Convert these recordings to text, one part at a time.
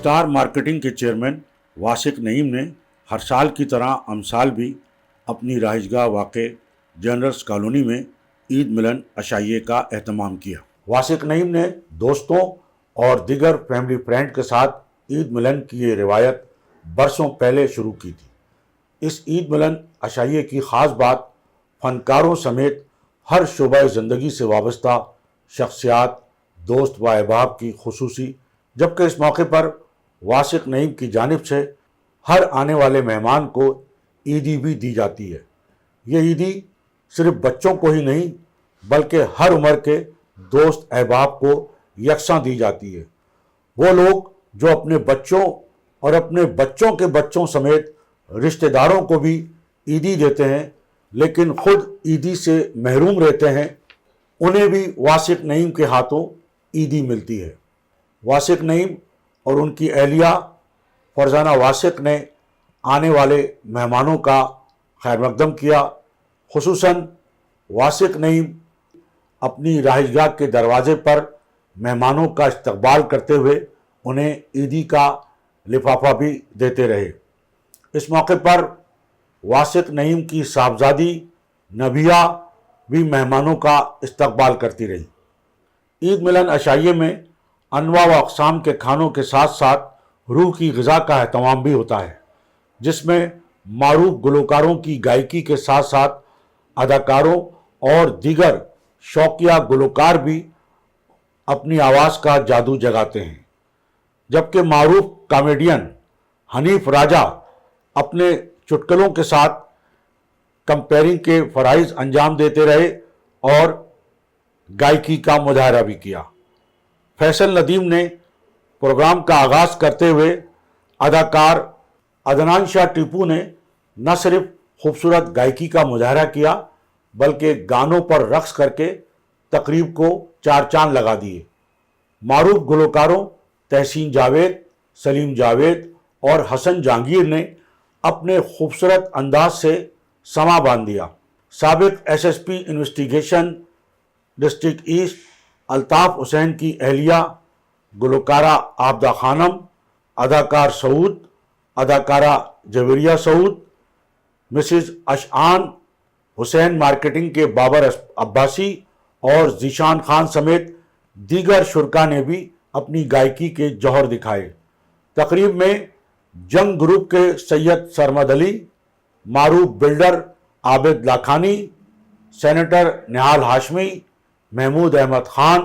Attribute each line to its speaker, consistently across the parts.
Speaker 1: Star marketing کے chairman Wasiq نعیم نے ہر سال کی طرح امسال بھی اپنی رہائش گاہ واقع جنرلز کالونی میں عید ملن عشائیے کا اہتمام کیا۔ واسق نعیم نے دوستوں اور دیگر فیملی فرینڈ کے ساتھ عید ملن کی یہ روایت برسوں پہلے شروع کی تھی۔ اس عید ملن عشائیے کی خاص بات فنکاروں سمیت ہر شعبہ زندگی سے وابستہ شخصیات، دوست و احباب کی خصوصی، جبکہ اس موقع پر واسق نعیم کی جانب سے ہر آنے والے مہمان کو عیدی بھی دی جاتی ہے۔ یہ عیدی صرف بچوں کو ہی نہیں بلکہ ہر عمر کے دوست احباب کو یکساں دی جاتی ہے۔ وہ لوگ جو اپنے بچوں اور اپنے بچوں کے بچوں سمیت رشتہ داروں کو بھی عیدی دیتے ہیں لیکن خود عیدی سے محروم رہتے ہیں، انہیں بھی واسق نعیم کے ہاتھوں عیدی ملتی ہے۔ واسق نعیم اور ان کی اہلیہ فرزانہ واسق نے آنے والے مہمانوں کا خیر مقدم کیا۔ خصوصاً واسق نعیم اپنی رہائش گاہ کے دروازے پر مہمانوں کا استقبال کرتے ہوئے انہیں عیدی کا لفافہ بھی دیتے رہے۔ اس موقع پر واسق نعیم کی صاحبزادی نبیہ بھی مہمانوں کا استقبال کرتی رہی۔ عید ملن عشائیے میں انواع و اقسام کے کھانوں کے ساتھ ساتھ روح کی غذا کا اہتمام بھی ہوتا ہے، جس میں معروف گلوکاروں کی گائیکی کے ساتھ ساتھ اداکاروں اور دیگر شوقیہ گلوکار بھی اپنی آواز کا جادو جگاتے ہیں، جبکہ معروف کامیڈین حنیف راجہ اپنے چٹکلوں کے ساتھ کمپیئرنگ کے فرائض انجام دیتے رہے اور گائیکی کا مظاہرہ بھی کیا۔ فیصل ندیم نے پروگرام کا آغاز کرتے ہوئے اداکار عدنان شاہ ٹیپو نے نہ صرف خوبصورت گائیکی کا مظاہرہ کیا بلکہ گانوں پر رقص کر کے تقریب کو چار چاند لگا دیے۔ معروف گلوکاروں تحسین جاوید، سلیم جاوید اور حسن جہانگیر نے اپنے خوبصورت انداز سے سما باندھ دیا۔ سابق S S P investigation district east Altaf Hussain کی اہلیہ گلوکارہ عابدہ خانم، اداکار سعود، اداکارہ جویریہ سعود، مسز اشعان حسین مارکیٹنگ کے بابر عباسی اور ذیشان خان سمیت دیگر شرکاء نے بھی اپنی گائیکی کے جوہر دکھائے۔ تقریب میں جنگ گروپ کے سید سرمد علی، معروف builder Abid Lakhani, senator Nehal Hashmi, Mahmood Ahmed Khan,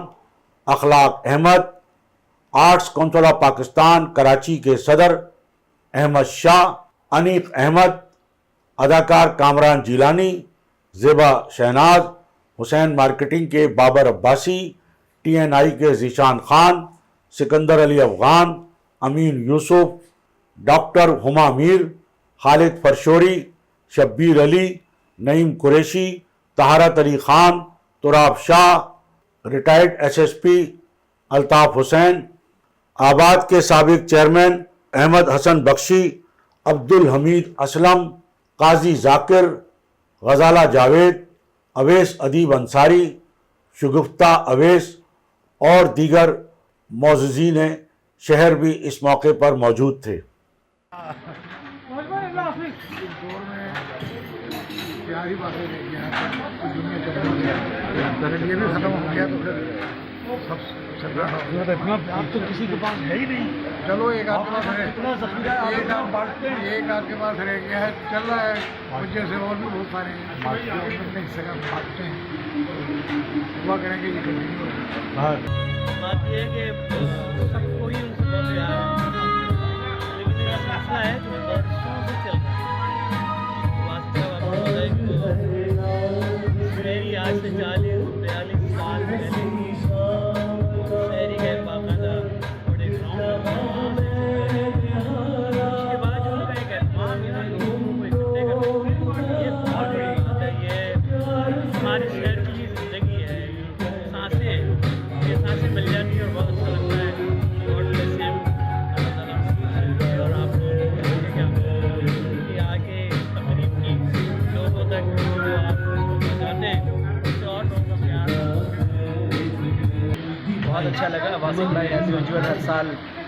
Speaker 1: Akhlaq Ahmed, arts council of Pakistan Karachi کے صدر احمد شاہ، انیق احمد، اداکار کامران جیلانی، زیبا شہناز، حسین مارکیٹنگ کے Babar Abbasi, T N I کے ذیشان خان، سکندر علی افغان، امین یوسف، ڈاکٹر ہما میر، خالد فرشوری، شبیر علی، نعیم Qureshi, طہارت Ali Khan, Turab Shah, retired S S P Altaf Hussain, آباد کے سابق چیئرمین احمد حسن بخشی، عبد الحمید اسلم، قاضی ذاکر، غزالہ جاوید، اویس ادیب انصاری، شگفتہ اویس اور دیگر معززین شہر بھی اس موقع پر موجود تھے۔
Speaker 2: یہ بھی ختم ہو گیا تو پھر سب آپ تو کسی کے پاس ہے ہی نہیں۔ چلو ایک آپ کے پاس ہے، ایک آپ کے پاس رہ گیا ہے، چل رہا ہے، مجھ جیسے اور بھی بہت سارے ہیں اپنے حصے کا بانٹتے ہیں، دعا کریں گے یہ کنٹینیو رہے۔
Speaker 3: بات یہ ہے کہ سب کوئی ان سے بہت پیار ہے، لیکن ایک مسئلہ ہے جو برسوں سے چل رہا ہے۔ میری آج سے 40-42 سال پہلے شہری گئے باقاعدہ بڑے گراؤنڈ، اس کے بعد جو ان کا ایک اہتمام ہے نا لوگوں کو اکٹھے کرنا، یہ بہت بڑی بات ہے۔ یہ ہمارے شہر کی زندگی ہے، سانسیں ہیں، یہ سانسیں مل جاتی ہیں اور بہت اچھا لگتا ہے۔ گاڈ بلیس ہم، اللہ تعالیٰ اور آپ لوگوں کو کیا کہ آگے تقریب کی لوگوں تک جو آپ بتاتے ہیں تو اور لوگوں کا پیار
Speaker 4: بہت اچھا لگا۔ واسق بھائی ایز یوزول ہر سال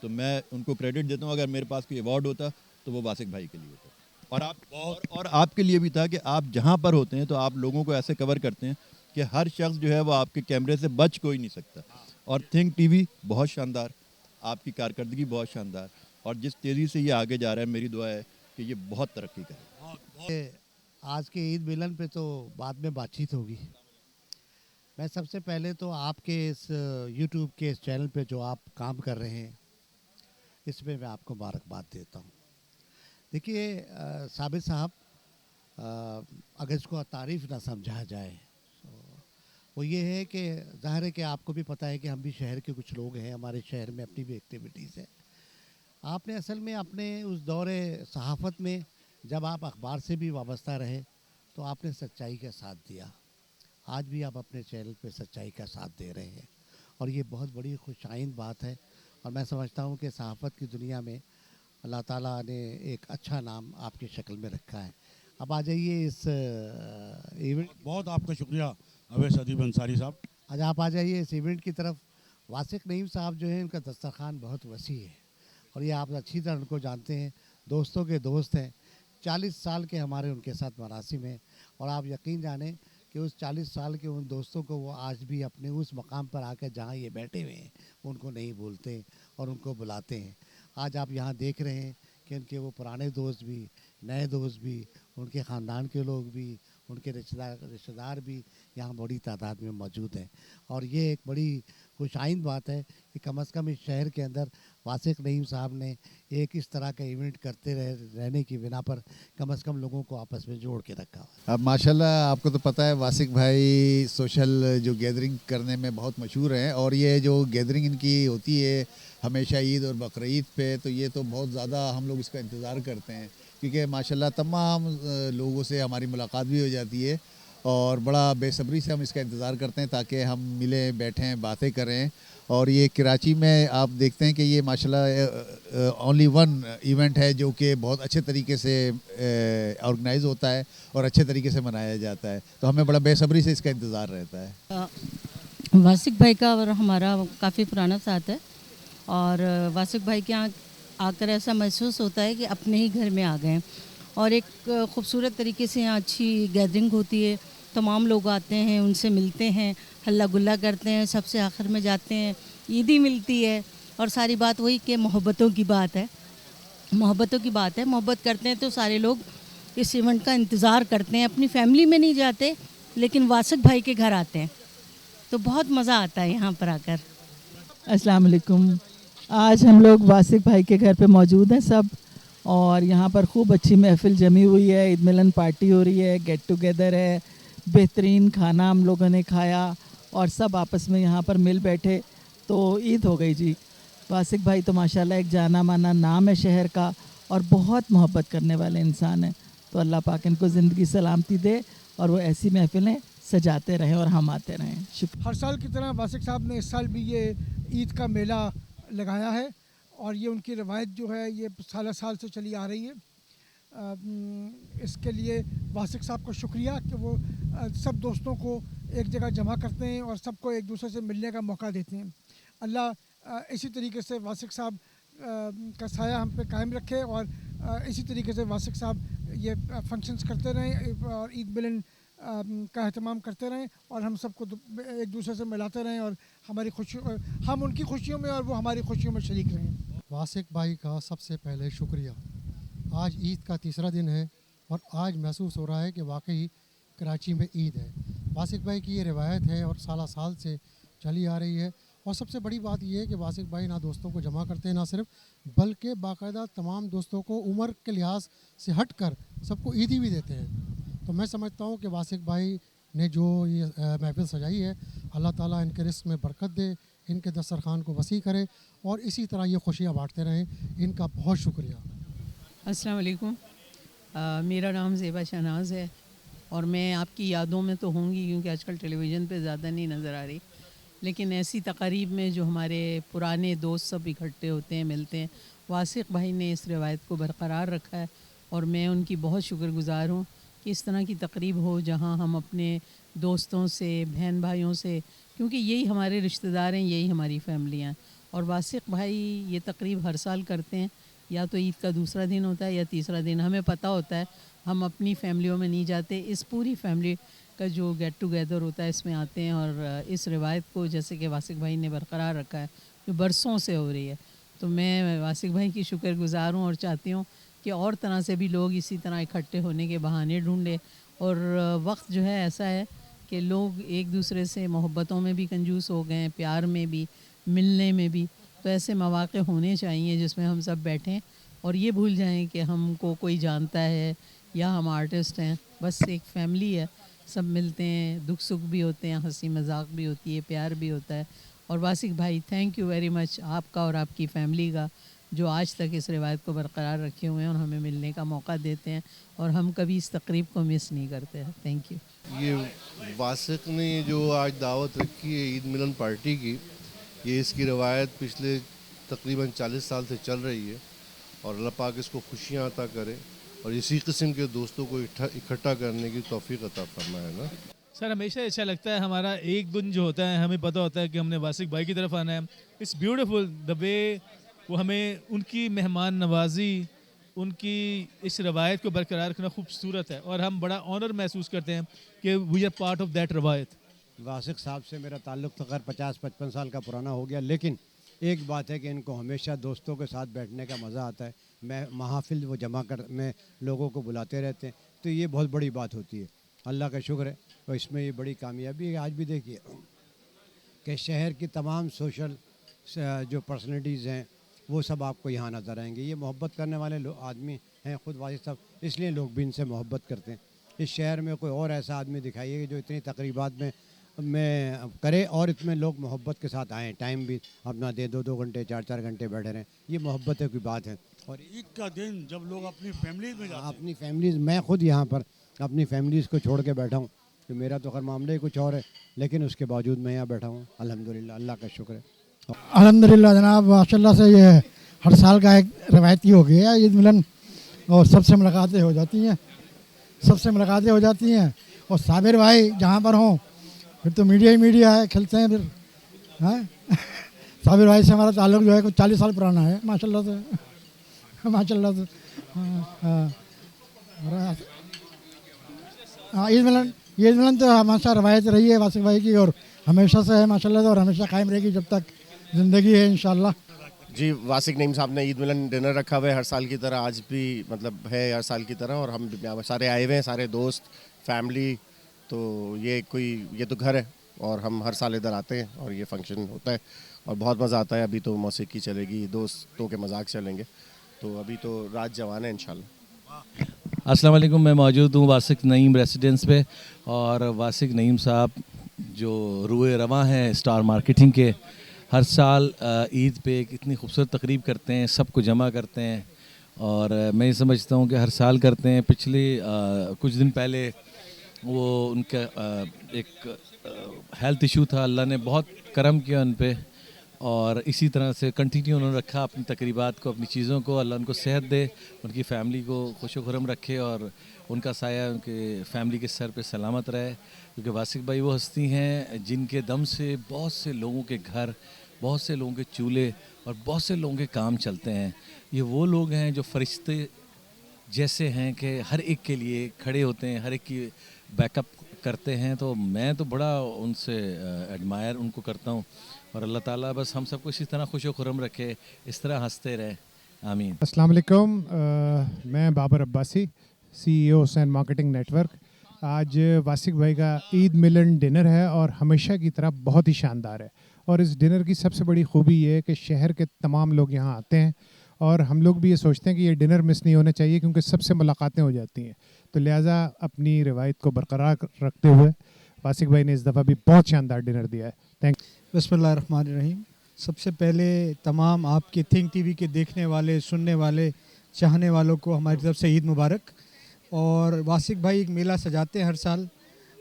Speaker 5: تو میں ان کو کریڈٹ دیتا ہوں. اگر میرے پاس کوئی ایوارڈ ہوتا تو وہ واسق بھائی کے لیے ہوتا. اور آپ کے لیے بھی تھا کہ آپ جہاں پر ہوتے ہیں تو آپ لوگوں کو ایسے کور کرتے ہیں کہ ہر شخص جو ہے وہ آپ کے کیمرے سے بچ کوئی نہیں سکتا. اور تھنک ٹی وی بہت شاندار, آپ کی کارکردگی بہت شاندار, اور جس تیزی سے یہ آگے جا رہا ہے میری دعا ہے کہ یہ بہت ترقی کرے.
Speaker 6: آج کے عید ملن پہ تو بعد میں بات چیت ہوگی. میں سب سے پہلے تو آپ کے اس یوٹیوب کے اس چینل پہ جو آپ کام کر رہے ہیں اس میں آپ کو مبارکباد دیتا ہوں. دیکھیے ثابت صاحب, اگر اس کو تعریف نہ سمجھا جائے وہ یہ ہے کہ ظاہر ہے کہ آپ کو بھی پتہ ہے کہ ہم بھی شہر کے کچھ لوگ ہیں, ہمارے شہر میں اپنی بھی ایکٹیویٹیز ہیں. آپ نے اصل میں اپنے اس دور صحافت میں جب آپ اخبار سے بھی وابستہ رہے تو آپ نے سچائی کا ساتھ دیا. آج بھی آپ اپنے چینل پہ سچائی کا ساتھ دے رہے ہیں اور یہ بہت بڑی خوش آئند بات ہے. اور میں سمجھتا ہوں کہ صحافت کی دنیا میں اللہ تعالیٰ نے ایک اچھا نام آپ کی شکل میں رکھا ہے. اب آ جائیے اس ایونٹ.
Speaker 7: بہت آپ کا شکریہ اویس ادیب انصاری صاحب.
Speaker 6: آج آپ آ جائیے اس ایونٹ کی طرف. واسق نعیم صاحب جو ہیں ان کا دسترخوان بہت وسیع ہے اور یہ آپ اچھی طرح ان کو جانتے ہیں, دوستوں کے دوست ہیں. 40 سال کے ہمارے ان کے ساتھ مراسم ہیں اور آپ یقین جانیں کہ اس 40 سال کے ان دوستوں کو وہ آج بھی اپنے اس مقام پر آ کر جہاں یہ بیٹھے ہوئے ہیں ان کو نہیں بھولتے اور ان کو بلاتے ہیں. آج آپ یہاں دیکھ رہے ہیں کہ ان کے وہ پرانے دوست بھی, نئے دوست بھی, ان کے خاندان کے لوگ بھی, ان کے رشتہ دار بھی یہاں بڑی تعداد میں موجود ہیں. اور یہ ایک بڑی خوش آئند بات ہے کہ کم از کم اس شہر کے اندر واسق نعیم صاحب نے ایک اس طرح کا ایونٹ کرتے رہنے کی بنا پر کم از کم لوگوں کو آپس میں جوڑ کے رکھا ہوا.
Speaker 8: اب ماشاءاللہ آپ کو تو پتہ ہے واسق بھائی سوشل جو گیدرنگ کرنے میں بہت مشہور ہیں, اور یہ جو گیدرنگ ان کی ہوتی ہے ہمیشہ عید اور بقرعید پہ, تو یہ تو بہت زیادہ ہم لوگ اس کا انتظار کرتے ہیں کیونکہ ماشاءاللہ تمام لوگوں سے ہماری ملاقات بھی ہو جاتی ہے اور بڑا بے صبری سے ہم اس کا انتظار کرتے ہیں تاکہ ہم ملیں, بیٹھیں, باتیں کریں. اور یہ کراچی میں آپ دیکھتے ہیں کہ یہ ماشاءاللہ اونلی ون ایونٹ ہے جو کہ بہت اچھے طریقے سے آرگنائز ہوتا ہے اور اچھے طریقے سے منایا جاتا ہے, تو ہمیں بڑا بے صبری سے اس کا انتظار رہتا ہے.
Speaker 9: واسق بھائی کا اور ہمارا کافی پرانا ساتھ ہے اور واسق بھائی کے یہاں آ کر ایسا محسوس ہوتا ہے کہ اپنے ہی گھر میں آ گئے ہیں اور ایک خوبصورت طریقے سے یہاں اچھی گیدرنگ ہوتی ہے. تمام لوگ آتے ہیں, ان سے ملتے ہیں, ہلا گلا کرتے ہیں, سب سے آخر میں جاتے ہیں, عیدی ملتی ہے اور ساری بات وہی کہ محبتوں کی بات ہے. محبت کرتے ہیں تو سارے لوگ اس ایونٹ کا انتظار کرتے ہیں. اپنی فیملی میں نہیں جاتے لیکن واسق بھائی کے گھر آتے ہیں تو بہت مزہ آتا ہے یہاں پر آ کر.
Speaker 10: السلام علیکم. آج ہم لوگ واسق بھائی کے گھر پہ موجود ہیں سب, اور یہاں پر خوب اچھی محفل جمی ہوئی ہے. عید ملن پارٹی ہو رہی ہے, گیٹ ٹوگیدر ہے, بہترین کھانا ہم لوگوں نے کھایا اور سب آپس میں یہاں پر مل بیٹھے تو عید ہو گئی جی. واسق بھائی تو ماشاءاللہ ایک جانا مانا نام ہے شہر کا اور بہت محبت کرنے والے انسان ہیں, تو اللہ پاک ان کو زندگی سلامتی دے اور وہ ایسی محفلیں سجاتے رہیں اور ہم آتے رہیں. شکریہ.
Speaker 2: ہر سال کی طرح واسق صاحب نے اس سال بھی یہ عید کا میلہ لگایا ہے اور یہ ان کی روایت جو ہے یہ سالہ سال سے چلی آ رہی ہے. اس کے لیے واسق صاحب کو شکریہ کہ وہ سب دوستوں کو ایک جگہ جمع کرتے ہیں اور سب کو ایک دوسرے سے ملنے کا موقع دیتے ہیں. اللہ اسی طریقے سے واسق صاحب کا سایہ ہم پہ قائم رکھے اور اسی طریقے سے واسق صاحب یہ فنکشنز کرتے رہیں اور عید ملن کا اہتمام کرتے رہیں اور ہم سب کو ایک دوسرے سے ملاتے رہیں اور ہماری ہم ان کی خوشیوں میں اور وہ ہماری خوشیوں میں شریک رہیں.
Speaker 11: واسق بھائی کا سب سے پہلے شکریہ. آج عید کا تیسرا دن ہے اور آج محسوس ہو رہا ہے کہ واقعی کراچی میں عید ہے. واسق بھائی کی یہ روایت ہے اور سالہ سال سے چلی آ رہی ہے. اور سب سے بڑی بات یہ ہے کہ واسق بھائی نہ دوستوں کو جمع کرتے ہیں نہ صرف, بلکہ باقاعدہ تمام دوستوں کو عمر کے لحاظ سے ہٹ کر سب کو عیدی بھی دیتے ہیں. تو میں سمجھتا ہوں کہ واسق بھائی نے جو یہ محفل سجائی ہے اللہ تعالیٰ ان کے رزق میں برکت دے, ان کے دسترخوان کو وسیع کرے اور اسی طرح یہ خوشیاں بانٹتے رہیں. ان کا بہت شکریہ.
Speaker 12: السلام علیکم. میرا نام زیبا شہناز ہے اور میں آپ کی یادوں میں تو ہوں گی کیونکہ آج کل ٹیلی ویژن پہ زیادہ نہیں نظر آ رہی, لیکن ایسی تقاریب میں جو ہمارے پرانے دوست سب اکٹھے ہوتے ہیں, ملتے ہیں, واسق بھائی نے اس روایت کو برقرار رکھا ہے اور میں ان کی بہت شکر گزار ہوں کہ اس طرح کی تقریب ہو جہاں ہم اپنے دوستوں سے, بہن بھائیوں سے, کیونکہ یہی ہمارے رشتہ دار ہیں, یہی ہماری فیملیاں, اور واسق بھائی یہ تقریب ہر سال کرتے ہیں، یا تو عید کا دوسرا دن ہوتا ہے یا تیسرا دن. ہمیں پتہ ہوتا ہے، ہم اپنی فیملیوں میں نہیں جاتے، اس پوری فیملی کا جو گیٹ ٹوگیدر ہوتا ہے اس میں آتے ہیں، اور اس روایت کو جیسے کہ واسق بھائی نے برقرار رکھا ہے جو برسوں سے ہو رہی ہے. تو میں واسق بھائی کی شکر گزار ہوں اور چاہتی ہوں کہ اور طرح سے بھی لوگ اسی طرح اکٹھے ہونے کے بہانے ڈھونڈے. اور وقت جو ہے ایسا ہے کہ لوگ ایک دوسرے سے محبتوں میں بھی کنجوس ہو گئے ہیں، پیار میں بھی، ملنے میں بھی. تو ایسے مواقع ہونے چاہیے جس میں ہم سب بیٹھیں اور یہ بھول جائیں کہ ہم کو کوئی جانتا ہے یا ہم آرٹسٹ ہیں. بس ایک فیملی ہے، سب ملتے ہیں، دکھ سکھ بھی ہوتے ہیں، ہنسی مذاق بھی ہوتی ہے، پیار بھی ہوتا ہے. اور واسق بھائی تھینک یو ویری مچ آپ کا اور آپ کی فیملی کا، جو آج تک اس روایت کو برقرار رکھے ہوئے ہیں اور ہمیں ملنے کا موقع دیتے ہیں، اور ہم کبھی اس تقریب کو مس نہیں کرتے ہیں. Thank you.
Speaker 13: یہ واسق نے جو آج دعوت رکھی ہے عید ملن پارٹی کی، یہ اس کی روایت پچھلے تقریباً 40 سال سے چل رہی ہے، اور اللہ پاک اس کو خوشیاں عطا کرے اور اسی قسم کے دوستوں کو اکٹھا کرنے کی توفیق عطا فرمائے نا.
Speaker 14: سر ہمیشہ اچھا لگتا ہے، ہمارا ایک دن جو ہوتا ہے ہمیں پتہ ہوتا ہے کہ ہم نے واسق بھائی کی طرف آنا ہے. اٹس بیوٹیفل دا وے وہ ہمیں ان کی مہمان نوازی، ان کی اس روایت کو برقرار رکھنا خوبصورت ہے، اور ہم آنر آنر محسوس کرتے ہیں کہ we are part of that روایت.
Speaker 15: واسق صاحب سے میرا تعلق تو خیر 50-55 سال کا پرانا ہو گیا، لیکن ایک بات ہے کہ ان کو ہمیشہ دوستوں کے ساتھ بیٹھنے کا مزہ آتا ہے. میں محافل وہ جمع میں لوگوں کو بلاتے رہتے ہیں، تو یہ بہت بڑی بات ہوتی ہے. اللہ کا شکر ہے، تو اس میں یہ بڑی کامیابی ہے. آج بھی دیکھیے کہ شہر کی تمام سوشل جو پرسنالٹیز ہیں وہ سب آپ کو یہاں نظر آئیں گے. یہ محبت کرنے والے آدمی ہیں خود واسق صاحب، اس لیے لوگ بھی ان سے محبت کرتے ہیں. اس شہر میں کوئی اور ایسا آدمی دکھائیے جو اتنی تقریبات میں کرے اور اس میں لوگ محبت کے ساتھ آئیں، ٹائم بھی اپنا دے، 2 گھنٹے 4 گھنٹے بیٹھے رہیں. یہ محبت کی بات ہے. اور
Speaker 1: عید کا دن جب لوگ اپنی فیملیز میں جاتے ہیں،
Speaker 15: اپنی فیملیز، میں خود یہاں پر اپنی فیملیز کو چھوڑ کے بیٹھا ہوں، کہ میرا تو خیر معاملہ ہی کچھ اور ہے، لیکن اس کے باوجود میں یہاں بیٹھا ہوں. الحمدللہ، اللہ کا شکر ہے.
Speaker 11: الحمدللہ جناب، ماشاء اللہ سے یہ ہر سال کا ایک روایتی ہو گیا ہے عید ملن، اور سب سے ملاقاتیں ہو جاتی ہیں. اور صابر بھائی جہاں پر ہوں پھر تو میڈیا ہی میڈیا ہے، کھلتے ہیں پھر. ہاں صابر بھائی سے ہمارا تعلق جو ہے کچھ 40 سال پرانا ہے ماشاء اللہ سے. ہاں عید ملن تو ہمیشہ روایت رہی ہے واسق بھائی کی، اور ہمیشہ سے ہے ماشاء اللہ سے، اور ہمیشہ قائم رہے گی جب تک زندگی ہے انشاءاللہ.
Speaker 16: جی واسق نعیم صاحب نے عید ملن ڈنر رکھا ہوا ہے ہر سال کی طرح، آج بھی مطلب ہے ہر سال کی طرح، اور ہم سارے آئے ہوئے ہیں، سارے دوست فیملی. تو یہ تو گھر ہے اور ہم ہر سال ادھر آتے ہیں اور یہ فنکشن ہوتا ہے اور بہت مزہ آتا ہے. ابھی تو موسیقی چلے گی، دوستوں کے مذاق چلیں گے، تو ابھی تو رات جوان ہے انشاءاللہ.
Speaker 17: السلام علیکم. میں موجود ہوں واسق نعیم ریسیڈنس پہ، اور واسق نعیم صاحب جو روئے رواں ہیں اسٹار مارکیٹنگ کے، ہر سال عید پہ ایک اتنی خوبصورت تقریب کرتے ہیں، سب کو جمع کرتے ہیں، اور میں یہ سمجھتا ہوں کہ ہر سال کرتے ہیں. پچھلے کچھ دن پہلے وہ ان کا ایک ہیلتھ ایشو تھا، اللہ نے بہت کرم کیا ان پہ، اور اسی طرح سے کنٹینیو انہوں نے رکھا اپنی تقریبات کو، اپنی چیزوں کو. اللہ ان کو صحت دے، ان کی فیملی کو خوش و خرم رکھے، اور ان کا سایہ ان کے فیملی کے سر پہ سلامت رہے. کیونکہ واسق بھائی وہ ہستی ہیں جن کے دم سے بہت سے لوگوں کے گھر، بہت سے لوگوں کے چولہے اور بہت سے لوگوں کے کام چلتے ہیں. یہ وہ لوگ ہیں جو فرشتے جیسے ہیں کہ ہر ایک کے لیے کھڑے ہوتے ہیں، ہر ایک کی بیک اپ کرتے ہیں. تو میں تو بڑا ان سے ایڈمائر ان کو کرتا ہوں، اور اللہ تعالیٰ بس ہم سب کو اسی طرح خوش و خرم رکھے، اس طرح ہنستے رہے. آمین.
Speaker 18: السلام علیکم. میں بابر عباسی، CEO حسین مارکیٹنگ نیٹ ورک. آج واسق بھائی کا عید ملن ڈنر ہے اور ہمیشہ کی طرح بہت ہی شاندار ہے. اور اس ڈنر کی سب سے بڑی خوبی یہ ہے کہ شہر کے تمام لوگ یہاں آتے ہیں، اور ہم لوگ بھی یہ سوچتے ہیں کہ یہ ڈنر مس نہیں ہونا چاہیے، کیونکہ سب سے ملاقاتیں ہو جاتی ہیں. تو لہٰذا اپنی روایت کو برقرار رکھتے ہوئے واسق بھائی نے اس دفعہ بھی بہت شاندار ڈنر دیا ہے. Thank you.
Speaker 19: بسم اللہ الرحمن الرحیم. سب سے پہلے تمام آپ کے تھنک ٹی وی کے دیکھنے والے، سننے والے، چاہنے والوں کو ہماری طرف سے عید مبارک. اور واسق بھائی ایک میلہ سجاتے ہیں ہر سال،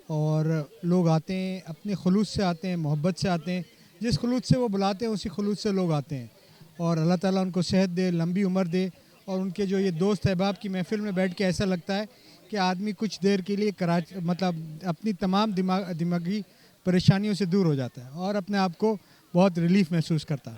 Speaker 19: اور لوگ آتے ہیں، اپنے خلوص سے آتے ہیں، محبت سے آتے ہیں. جس خلوص سے وہ بلاتے ہیں اسی خلوص سے لوگ آتے ہیں. اور اللہ تعالیٰ ان کو صحت دے، لمبی عمر دے. اور ان کے جو یہ دوست احباب کی محفل میں بیٹھ کے ایسا لگتا ہے کہ آدمی کچھ دیر کے لیے مطلب اپنی تمام دماغی پریشانیوں سے دور ہو جاتا ہے اور اپنے آپ کو بہت ریلیف محسوس کرتا ہے.